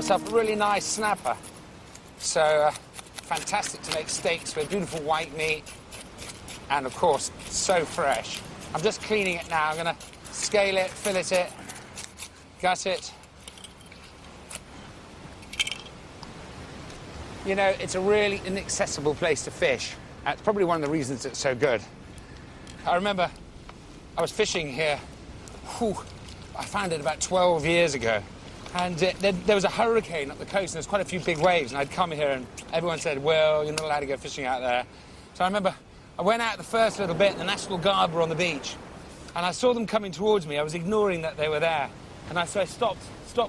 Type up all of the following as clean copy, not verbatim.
myself a really nice snapper. So, fantastic to make steaks with beautiful white meat. And, of course, so fresh. I'm just cleaning it now. I'm going to scale it, fillet it, gut it. You know, it's a really inaccessible place to fish. That's probably one of the reasons it's so good. I remember I was fishing here. I found it about 12 years ago. And there was a hurricane up the coast, and there's quite a few big waves, and I'd come here, and everyone said, well, you're not allowed to go fishing out there. So I remember I went out the first little bit, and the National Guard were on the beach, and I saw them coming towards me. I was ignoring that they were there. And so I stopped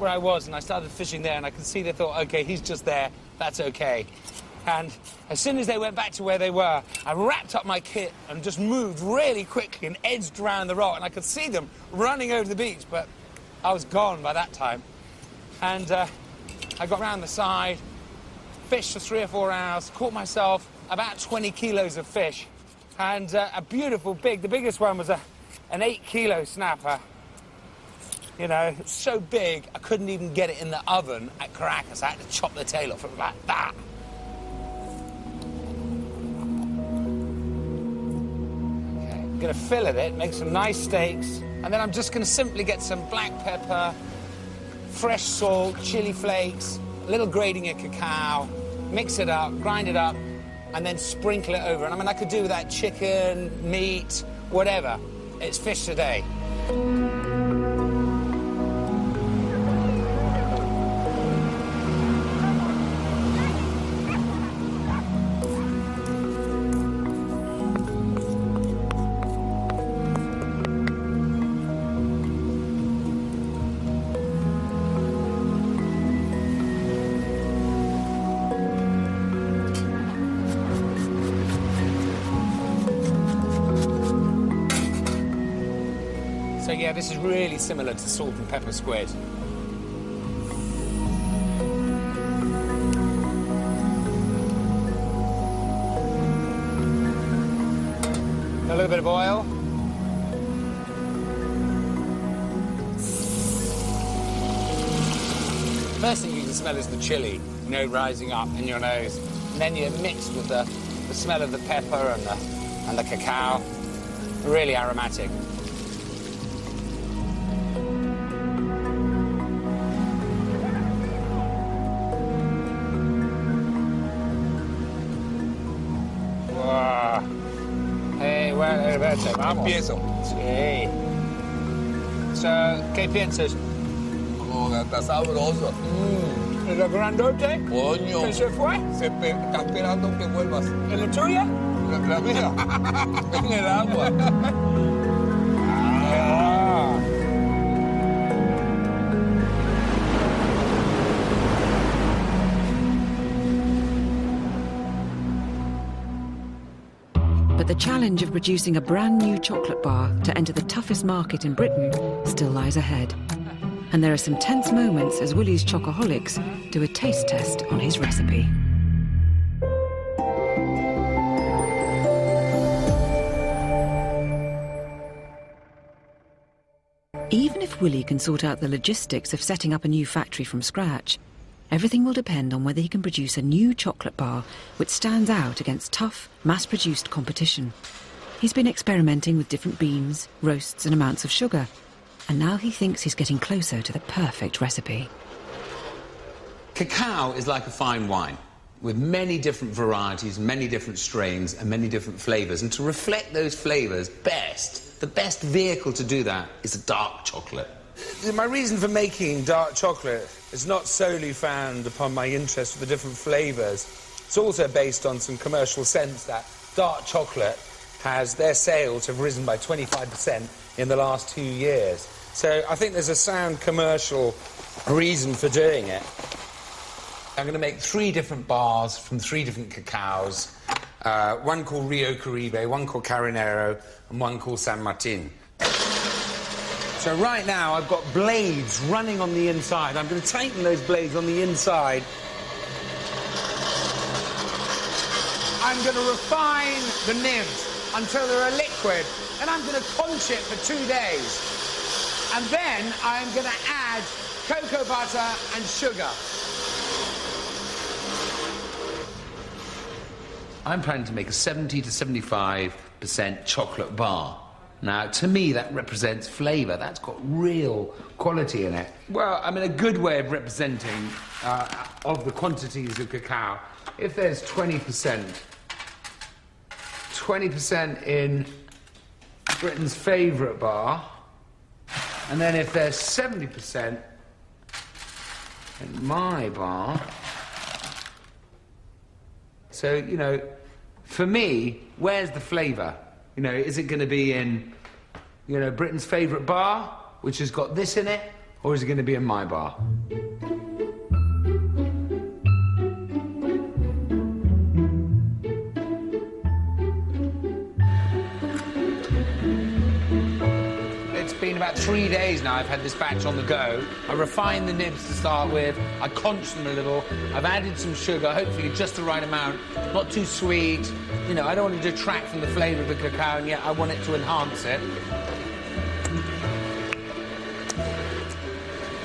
where I was, and I started fishing there, and I could see they thought, OK, he's just there, that's OK. And as soon as they went back to where they were, I wrapped up my kit and just moved really quickly and edged around the rock, and I could see them running over the beach, but I was gone by that time. And I got round the side, fished for 3 or 4 hours, caught myself about 20 kilos of fish, and a beautiful the biggest one was an 8-kilo snapper. You know, it was so big, I couldn't even get it in the oven at Caracas. I had to chop the tail off it like that. Okay, I'm going to fillet it, make some nice steaks, and then I'm just going to simply get some black pepper, fresh salt, chili flakes, a little grating of cacao, mix it up, grind it up, and then sprinkle it over. And I mean, I could do that chicken, meat, whatever. It's fish today. So yeah, this is really similar to salt and pepper squid. A little bit of oil. First thing you can smell is the chili, you know, rising up in your nose. And then you're mixed with the smell of the pepper and the cacao. Really aromatic. Empiezo. Sí. So, ¿qué piensas? Oh, está sabroso. ¿El grandote? Coño. ¿Que se fue? Está esperando que vuelvas. ¿En la tuya? La mía. En el agua. But the challenge of producing a brand new chocolate bar to enter the toughest market in Britain still lies ahead. And there are some tense moments as Willie's Chocoholics do a taste test on his recipe. Even if Willie can sort out the logistics of setting up a new factory from scratch, everything will depend on whether he can produce a new chocolate bar which stands out against tough, mass-produced competition. He's been experimenting with different beans, roasts and amounts of sugar, and now he thinks he's getting closer to the perfect recipe. Cacao is like a fine wine, with many different varieties, many different strains and many different flavours, and to reflect those flavours best, the best vehicle to do that is a dark chocolate. My reason for making dark chocolate is not solely found upon my interest for the different flavours. It's also based on some commercial sense that dark chocolate their sales have risen by 25% in the last 2 years. So I think there's a sound commercial reason for doing it. I'm going to make 3 different bars from 3 different cacaos. One called Rio Caribe, one called Carinero, and one called San Martin. So right now I've got blades running on the inside. I'm going to tighten those blades on the inside. I'm going to refine the nibs until they're a liquid, and I'm going to conch it for 2 days. And then I'm going to add cocoa butter and sugar. I'm planning to make a 70 to 75% chocolate bar. Now, to me, that represents flavour. That's got real quality in it. Well, I mean, a good way of representing of the quantities of cacao, if there's 20% in Britain's favourite bar, and then if there's 70% in my bar. So, you know, for me, where's the flavour? You know, is it going to be in, you know, Britain's favourite bar, which has got this in it, or is it going to be in my bar? It's been about 3 days now I've had this batch on the go. I refined the nibs to start with, I conched them a little, I've added some sugar, hopefully just the right amount, not too sweet. You know, I don't want to detract from the flavour of the cacao, and yet I want it to enhance it.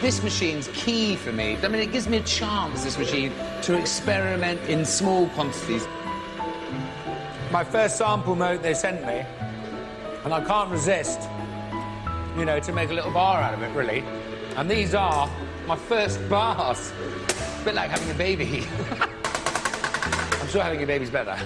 This machine's key for me. I mean, it gives me a chance, this machine, to experiment in small quantities. My first sample note they sent me, and I can't resist, you know, to make a little bar out of it, really. And these are my first bars. A bit like having a baby. I'm sure having a baby's better.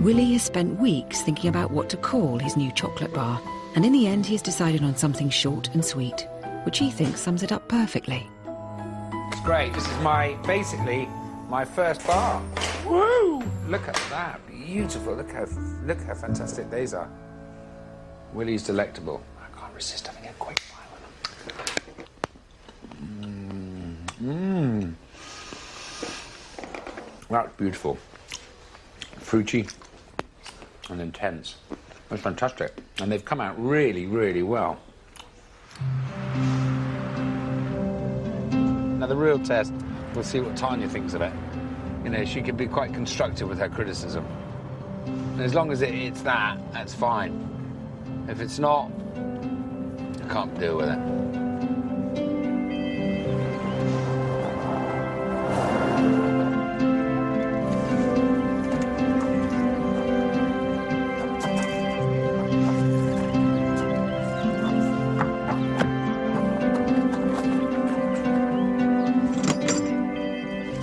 Willie has spent weeks thinking about what to call his new chocolate bar, and in the end he has decided on something short and sweet, which he thinks sums it up perfectly. It's great. This is basically my first bar. Woo! Look at that. Beautiful. Look how fantastic these are. Willie's Delectable. I can't resist having a quick bite with them. That's beautiful. Fruity and intense. That's fantastic. And they've come out really, really well. Now, the real test, we'll see what Tanya thinks of it. You know, she can be quite constructive with her criticism. And as long as it's that, that's fine. If it's not, I can't deal with it.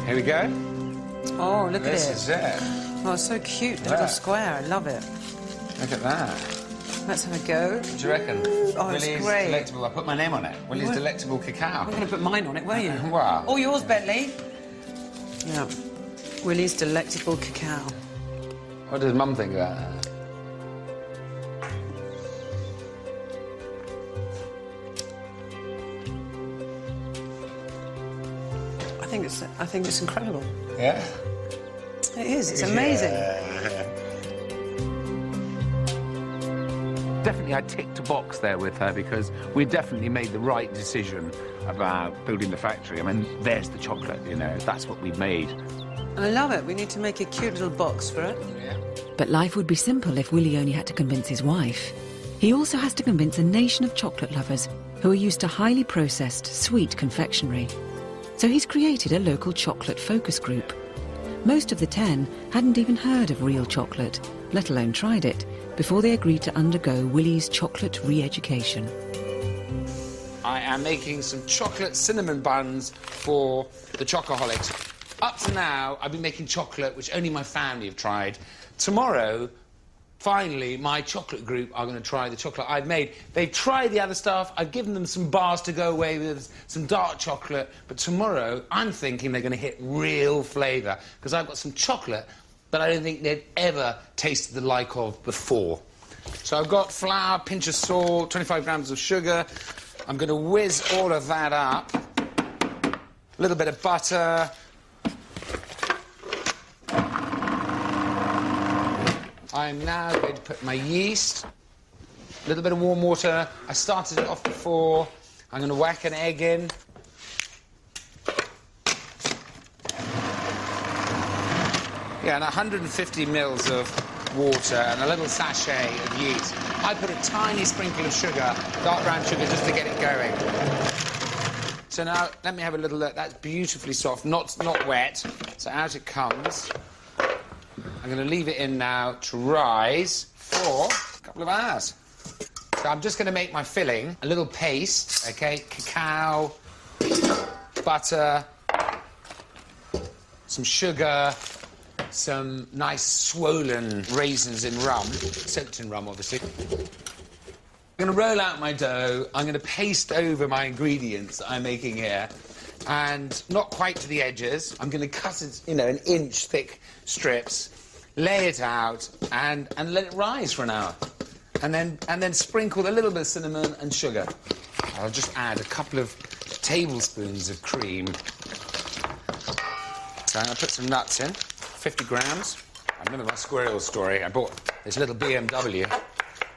Here we go. Oh, look at it. This is it. Oh, it's so cute. The little square. I love it. Look at that. Let's have a go. What do you reckon? Oh, it's Willie's great. Delectable. I put my name on it. Willie's What? Delectable I'm Cacao. going to put mine on it, were you? Wow. Oh, yours, Bentley. Yeah. Willie's Delectable Cacao. What does Mum think about that? I think it's incredible. Yeah? It is. It's amazing. Definitely, I ticked a box there with her because we definitely made the right decision about building the factory. I mean, there's the chocolate, you know, that's what we've made. I love it. We need to make a cute little box for it. Yeah. But life would be simple if Willie only had to convince his wife. He also has to convince a nation of chocolate lovers who are used to highly processed, sweet confectionery. So he's created a local chocolate focus group. Most of the 10 hadn't even heard of real chocolate, let alone tried it, before they agreed to undergo Willie's chocolate re-education. I am making some chocolate cinnamon buns for the Chocoholics. Up to now, I've been making chocolate, which only my family have tried. Tomorrow, finally, my chocolate group are going to try the chocolate I've made. They've tried the other stuff. I've given them some bars to go away with, some dark chocolate. But tomorrow, I'm thinking they're going to hit real flavour, because I've got some chocolate that I don't think they've ever tasted the like of before. So I've got flour, pinch of salt, 25 grams of sugar. I'm going to whiz all of that up. A little bit of butter. I'm now going to put my yeast, a little bit of warm water. I started it off before. I'm going to whack an egg in. Yeah, and 150 mils of water and a little sachet of yeast. I put a tiny sprinkle of sugar, dark brown sugar, just to get it going. So now, let me have a little look. That's beautifully soft, not wet. So out it comes. I'm going to leave it in now to rise for a couple of hours. So I'm just going to make my filling, a little paste, OK? Cacao, butter, some sugar, some nice swollen raisins in rum, soaked in rum, obviously. I'm going to roll out my dough. I'm going to paste over my ingredients that I'm making here, and not quite to the edges. I'm going to cut it, you know, an inch thick strips, lay it out, and let it rise for an hour. And then sprinkle a little bit of cinnamon and sugar. I'll just add a couple of tablespoons of cream. So I'm going to put some nuts in, 50 grams. I remember my squirrel story. I bought this little BMW,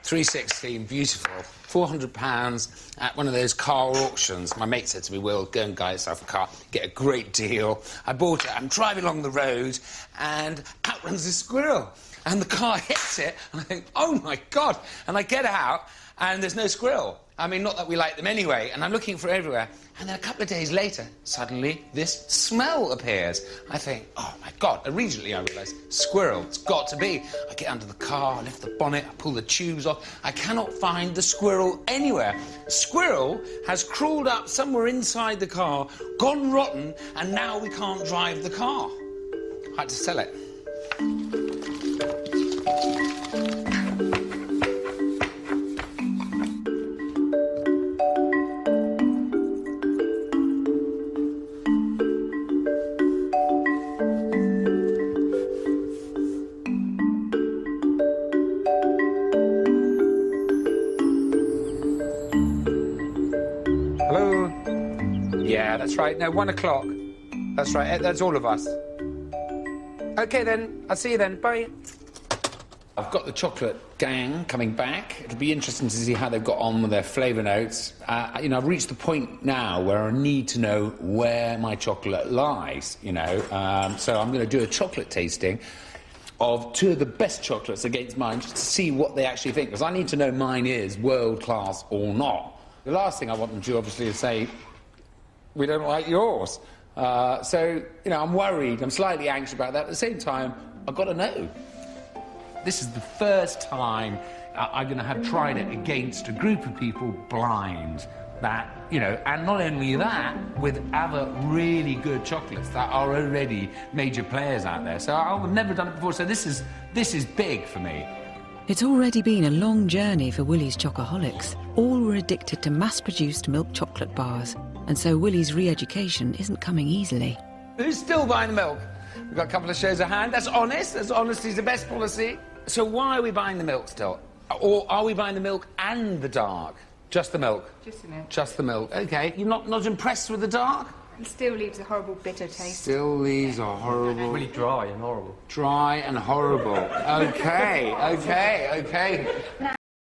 316, beautiful, £400 at one of those car auctions. My mate said to me, Will, go and buy yourself a car, get a great deal. I bought it, I'm driving along the road, and out runs this squirrel. And the car hits it, and I think, oh, my God. And I get out, and there's no squirrel. I mean, not that we like them anyway, and I'm looking for it everywhere. And then a couple of days later, suddenly, this smell appears. I think, oh, my God. Immediately, I realise, squirrel, it's got to be. I get under the car, I lift the bonnet, I pull the tubes off. I cannot find the squirrel anywhere. Squirrel has crawled up somewhere inside the car, gone rotten, and now we can't drive the car. I had to sell it. Hello? Yeah, that's right. No, 1 o'clock. That's right. That's all of us. OK, then. I'll see you then. Bye. I've got the chocolate gang coming back. It'll be interesting to see how they've got on with their flavour notes. You know, I've reached the point now where I need to know where my chocolate lies, you know. So I'm going to do a chocolate tasting of 2 of the best chocolates against mine, just to see what they actually think, because I need to know mine is world-class or not. The last thing I want them to do, obviously, is say, we don't like yours. So, you know, I'm worried, I'm slightly anxious about that. At the same time, I've got to know. This is the first time I'm going to have tried it against a group of people blind. That, you know, and not only that, with other really good chocolates that are already major players out there. So I've never done it before, so this is big for me. It's already been a long journey for Willie's chocoholics. All were addicted to mass-produced milk chocolate bars, and so Willie's re-education isn't coming easily. Who's still buying the milk? We've got a couple of shows of hand. That's honest. That's honesty's the best policy. So why are we buying the milk still? Or are we buying the milk and the dark? Just the milk? Just the milk. Just the milk. OK. You're not impressed with the dark? It still leaves a horrible bitter taste. Still leaves a horrible... Really dry and horrible. Dry and horrible. OK, OK, OK.